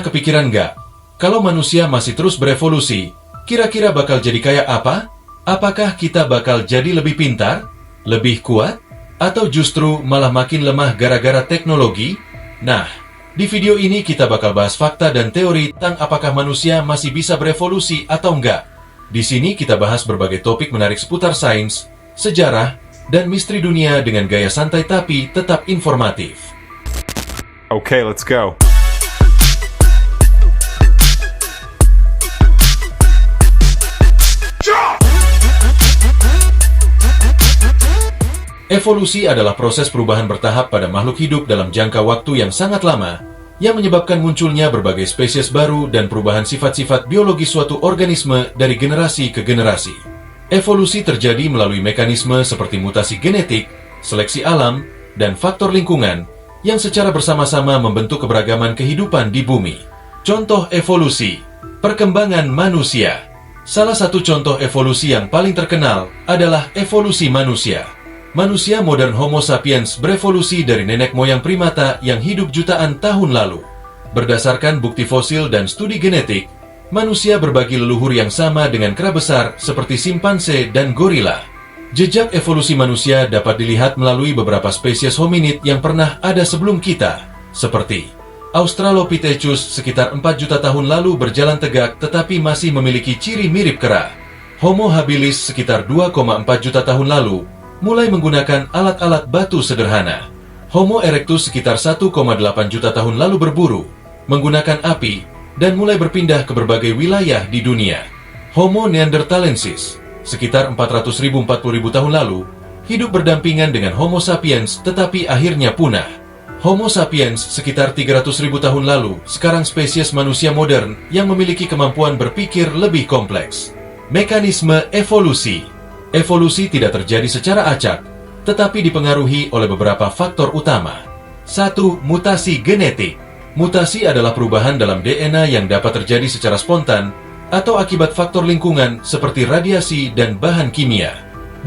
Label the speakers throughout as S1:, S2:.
S1: Kepikiran nggak? Kalau manusia masih terus berevolusi, kira-kira bakal jadi kayak apa? Apakah kita bakal jadi lebih pintar, lebih kuat, atau justru malah makin lemah gara-gara teknologi? Nah, di video ini kita bakal bahas fakta dan teori tentang apakah manusia masih bisa berevolusi atau enggak. Di sini kita bahas berbagai topik menarik seputar sains, sejarah, dan misteri dunia dengan gaya santai tapi tetap informatif.
S2: Okay, let's go.
S1: Evolusi adalah proses perubahan bertahap pada makhluk hidup dalam jangka waktu yang sangat lama, yang menyebabkan munculnya berbagai spesies baru dan perubahan sifat-sifat biologis suatu organisme dari generasi ke generasi. Evolusi terjadi melalui mekanisme seperti mutasi genetik, seleksi alam, dan faktor lingkungan, yang secara bersama-sama membentuk keberagaman kehidupan di bumi. Contoh evolusi, perkembangan manusia. Salah satu contoh evolusi yang paling terkenal adalah evolusi manusia. Manusia modern Homo sapiens berevolusi dari nenek moyang primata yang hidup jutaan tahun lalu. Berdasarkan bukti fosil dan studi genetik, manusia berbagi leluhur yang sama dengan kera besar seperti simpanse dan gorila. Jejak evolusi manusia dapat dilihat melalui beberapa spesies hominid yang pernah ada sebelum kita, seperti Australopithecus sekitar 4 juta tahun lalu berjalan tegak tetapi masih memiliki ciri mirip kera. Homo habilis sekitar 2,4 juta tahun lalu mulai menggunakan alat-alat batu sederhana. Homo erectus sekitar 1,8 juta tahun lalu berburu, menggunakan api, dan mulai berpindah ke berbagai wilayah di dunia. Homo neanderthalensis sekitar 400.000-40.000 tahun lalu hidup berdampingan dengan Homo sapiens tetapi akhirnya punah. Homo sapiens sekitar 300.000 tahun lalu sekarang spesies manusia modern yang memiliki kemampuan berpikir lebih kompleks. Mekanisme evolusi. Evolusi tidak terjadi secara acak, tetapi dipengaruhi oleh beberapa faktor utama. 1. Mutasi genetik. Mutasi adalah perubahan dalam DNA yang dapat terjadi secara spontan atau akibat faktor lingkungan seperti radiasi dan bahan kimia.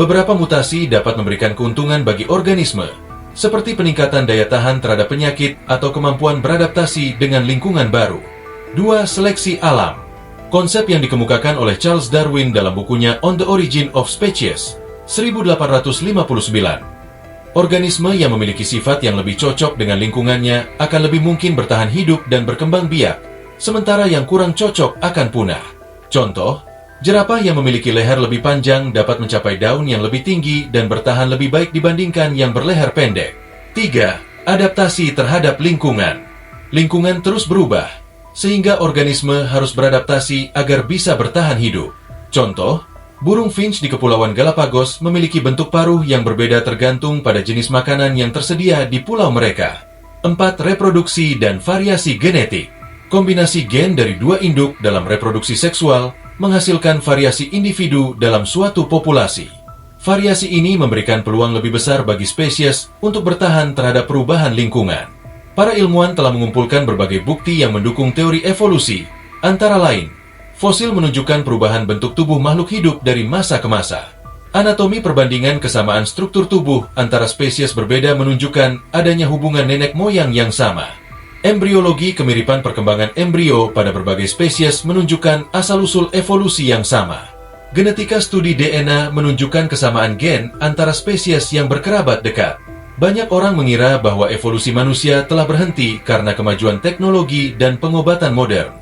S1: Beberapa mutasi dapat memberikan keuntungan bagi organisme, seperti peningkatan daya tahan terhadap penyakit atau kemampuan beradaptasi dengan lingkungan baru. 2. Seleksi alam. Konsep yang dikemukakan oleh Charles Darwin dalam bukunya On the Origin of Species, 1859. Organisme yang memiliki sifat yang lebih cocok dengan lingkungannya akan lebih mungkin bertahan hidup dan berkembang biak, sementara yang kurang cocok akan punah. Contoh, jerapah yang memiliki leher lebih panjang dapat mencapai daun yang lebih tinggi dan bertahan lebih baik dibandingkan yang berleher pendek. 3. Adaptasi terhadap lingkungan. Lingkungan terus berubah, sehingga organisme harus beradaptasi agar bisa bertahan hidup. Contoh, burung finch di Kepulauan Galapagos memiliki bentuk paruh yang berbeda tergantung pada jenis makanan yang tersedia di pulau mereka. 4. Reproduksi dan variasi genetik. Kombinasi gen dari dua induk dalam reproduksi seksual menghasilkan variasi individu dalam suatu populasi. Variasi ini memberikan peluang lebih besar bagi spesies untuk bertahan terhadap perubahan lingkungan. Para ilmuwan telah mengumpulkan berbagai bukti yang mendukung teori evolusi, antara lain, fosil menunjukkan perubahan bentuk tubuh makhluk hidup dari masa ke masa. Anatomi perbandingan kesamaan struktur tubuh antara spesies berbeda menunjukkan adanya hubungan nenek moyang yang sama. Embriologi kemiripan perkembangan embrio pada berbagai spesies menunjukkan asal-usul evolusi yang sama. Genetika studi DNA menunjukkan kesamaan gen antara spesies yang berkerabat dekat. Banyak orang mengira bahwa evolusi manusia telah berhenti karena kemajuan teknologi dan pengobatan modern.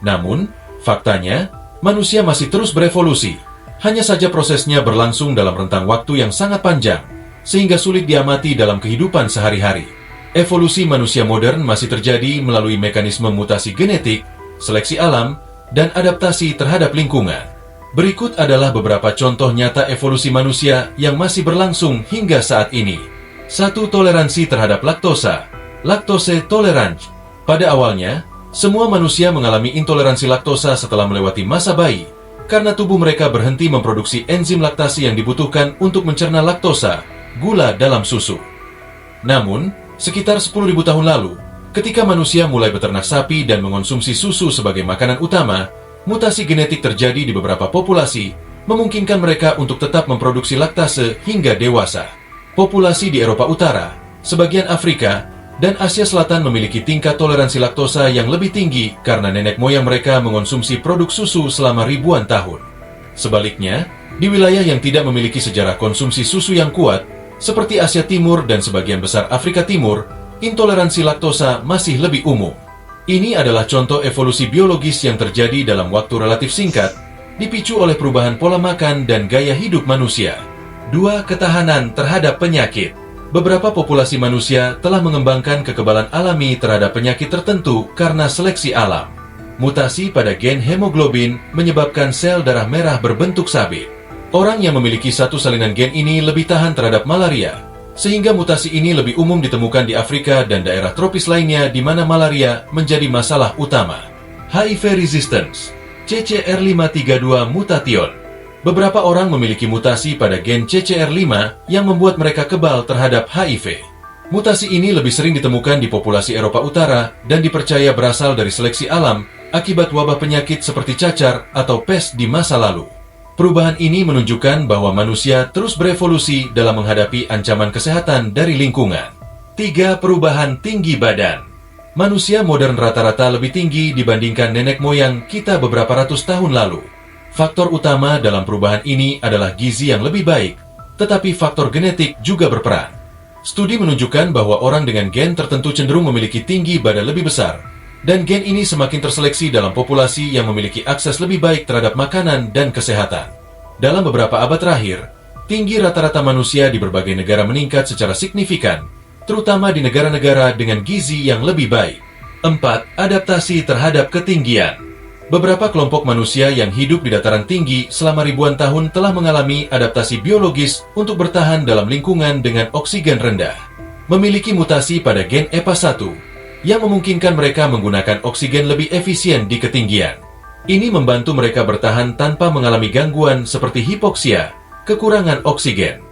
S1: Namun, faktanya, manusia masih terus berevolusi. Hanya saja prosesnya berlangsung dalam rentang waktu yang sangat panjang, sehingga sulit diamati dalam kehidupan sehari-hari. Evolusi manusia modern masih terjadi melalui mekanisme mutasi genetik, seleksi alam, dan adaptasi terhadap lingkungan. Berikut adalah beberapa contoh nyata evolusi manusia yang masih berlangsung hingga saat ini. 1. Toleransi terhadap laktosa. Laktose tolerance. Pada awalnya, semua manusia mengalami intoleransi laktosa setelah melewati masa bayi, karena tubuh mereka berhenti memproduksi enzim laktasi yang dibutuhkan untuk mencerna laktosa, gula dalam susu. Namun, sekitar 10.000 tahun lalu, ketika manusia mulai beternak sapi dan mengonsumsi susu sebagai makanan utama, mutasi genetik terjadi di beberapa populasi, memungkinkan mereka untuk tetap memproduksi laktase hingga dewasa. Populasi di Eropa Utara, sebagian Afrika, Dan Asia Selatan memiliki tingkat toleransi laktosa yang lebih tinggi karena nenek moyang mereka mengonsumsi produk susu selama ribuan tahun. Sebaliknya, di wilayah yang tidak memiliki sejarah konsumsi susu yang kuat, seperti Asia Timur dan sebagian besar Afrika Timur, intoleransi laktosa masih lebih umum. Ini adalah contoh evolusi biologis yang terjadi dalam waktu relatif singkat, dipicu oleh perubahan pola makan dan gaya hidup manusia. 2. Ketahanan terhadap penyakit. Beberapa populasi manusia telah mengembangkan kekebalan alami terhadap penyakit tertentu karena seleksi alam. Mutasi pada gen hemoglobin menyebabkan sel darah merah berbentuk sabit. Orang yang memiliki satu salinan gen ini lebih tahan terhadap malaria, sehingga mutasi ini lebih umum ditemukan di Afrika dan daerah tropis lainnya di mana malaria menjadi masalah utama. HIV resistance, CCR532 mutation. Beberapa orang memiliki mutasi pada gen CCR5 yang membuat mereka kebal terhadap HIV. Mutasi ini lebih sering ditemukan di populasi Eropa Utara dan dipercaya berasal dari seleksi alam akibat wabah penyakit seperti cacar atau pes di masa lalu. Perubahan ini menunjukkan bahwa manusia terus berevolusi dalam menghadapi ancaman kesehatan dari lingkungan. 3. Perubahan tinggi badan. Manusia modern rata-rata lebih tinggi dibandingkan nenek moyang kita beberapa ratus tahun lalu. Faktor utama dalam perubahan ini adalah gizi yang lebih baik, tetapi faktor genetik juga berperan. Studi menunjukkan bahwa orang dengan gen tertentu cenderung memiliki tinggi badan lebih besar, dan gen ini semakin terseleksi dalam populasi yang memiliki akses lebih baik terhadap makanan dan kesehatan. Dalam beberapa abad terakhir, tinggi rata-rata manusia di berbagai negara meningkat secara signifikan, terutama di negara-negara dengan gizi yang lebih baik. 4. Adaptasi terhadap ketinggian. Beberapa kelompok manusia yang hidup di dataran tinggi selama ribuan tahun telah mengalami adaptasi biologis untuk bertahan dalam lingkungan dengan oksigen rendah. Memiliki mutasi pada gen EPA1 yang memungkinkan mereka menggunakan oksigen lebih efisien di ketinggian. Ini membantu mereka bertahan tanpa mengalami gangguan seperti hipoksia, kekurangan oksigen.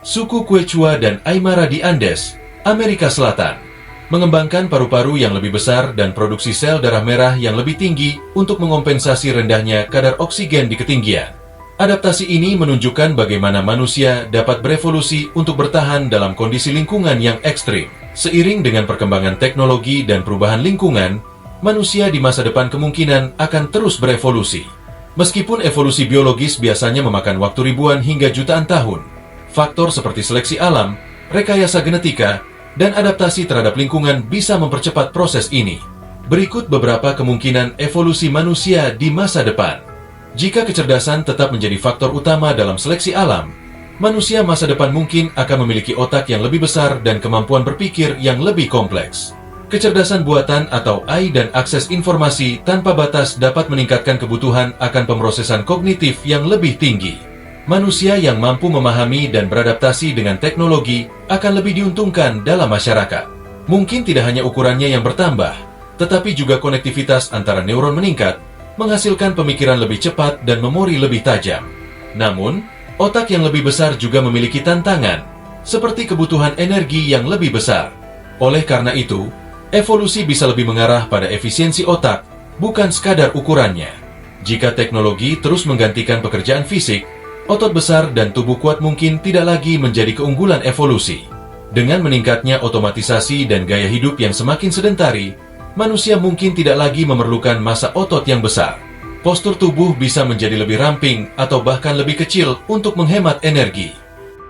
S1: Suku Quechua dan Aymara di Andes, Amerika Selatan, mengembangkan paru-paru yang lebih besar dan produksi sel darah merah yang lebih tinggi untuk mengompensasi rendahnya kadar oksigen di ketinggian. Adaptasi ini menunjukkan bagaimana manusia dapat berevolusi untuk bertahan dalam kondisi lingkungan yang ekstrim. Seiring dengan perkembangan teknologi dan perubahan lingkungan, manusia di masa depan kemungkinan akan terus berevolusi. Meskipun evolusi biologis biasanya memakan waktu ribuan hingga jutaan tahun, faktor seperti seleksi alam, rekayasa genetika, dan adaptasi terhadap lingkungan bisa mempercepat proses ini. Berikut beberapa kemungkinan evolusi manusia di masa depan. Jika kecerdasan tetap menjadi faktor utama dalam seleksi alam, manusia masa depan mungkin akan memiliki otak yang lebih besar dan kemampuan berpikir yang lebih kompleks. Kecerdasan buatan atau AI dan akses informasi tanpa batas dapat meningkatkan kebutuhan akan pemrosesan kognitif yang lebih tinggi. Manusia yang mampu memahami dan beradaptasi dengan teknologi akan lebih diuntungkan dalam masyarakat. Mungkin tidak hanya ukurannya yang bertambah, tetapi juga konektivitas antara neuron meningkat, menghasilkan pemikiran lebih cepat dan memori lebih tajam. Namun, otak yang lebih besar juga memiliki tantangan, seperti kebutuhan energi yang lebih besar. Oleh karena itu, evolusi bisa lebih mengarah pada efisiensi otak, bukan sekadar ukurannya. Jika teknologi terus menggantikan pekerjaan fisik, otot besar dan tubuh kuat mungkin tidak lagi menjadi keunggulan evolusi. Dengan meningkatnya otomatisasi dan gaya hidup yang semakin sedentari, manusia mungkin tidak lagi memerlukan massa otot yang besar. Postur tubuh bisa menjadi lebih ramping atau bahkan lebih kecil untuk menghemat energi.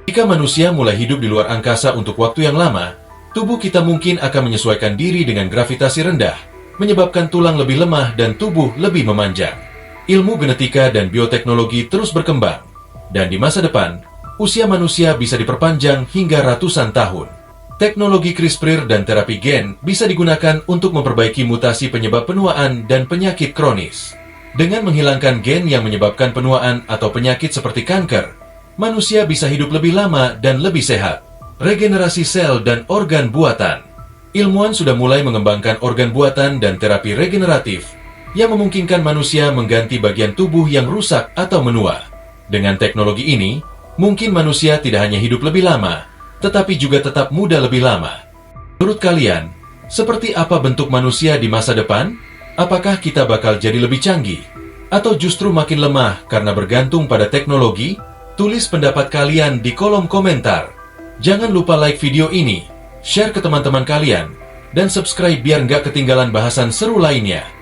S1: Jika manusia mulai hidup di luar angkasa untuk waktu yang lama, tubuh kita mungkin akan menyesuaikan diri dengan gravitasi rendah, menyebabkan tulang lebih lemah dan tubuh lebih memanjang. Ilmu genetika dan bioteknologi terus berkembang, dan di masa depan, usia manusia bisa diperpanjang hingga ratusan tahun. Teknologi CRISPR dan terapi gen bisa digunakan untuk memperbaiki mutasi penyebab penuaan dan penyakit kronis. Dengan menghilangkan gen yang menyebabkan penuaan atau penyakit seperti kanker, manusia bisa hidup lebih lama dan lebih sehat. Regenerasi sel dan organ buatan. Ilmuwan sudah mulai mengembangkan organ buatan dan terapi regeneratif yang memungkinkan manusia mengganti bagian tubuh yang rusak atau menua. Dengan teknologi ini, mungkin manusia tidak hanya hidup lebih lama, tetapi juga tetap muda lebih lama. Menurut kalian, seperti apa bentuk manusia di masa depan? Apakah kita bakal jadi lebih canggih? Atau justru makin lemah karena bergantung pada teknologi? Tulis pendapat kalian di kolom komentar. Jangan lupa like video ini, share ke teman-teman kalian, dan subscribe biar nggak ketinggalan bahasan seru lainnya.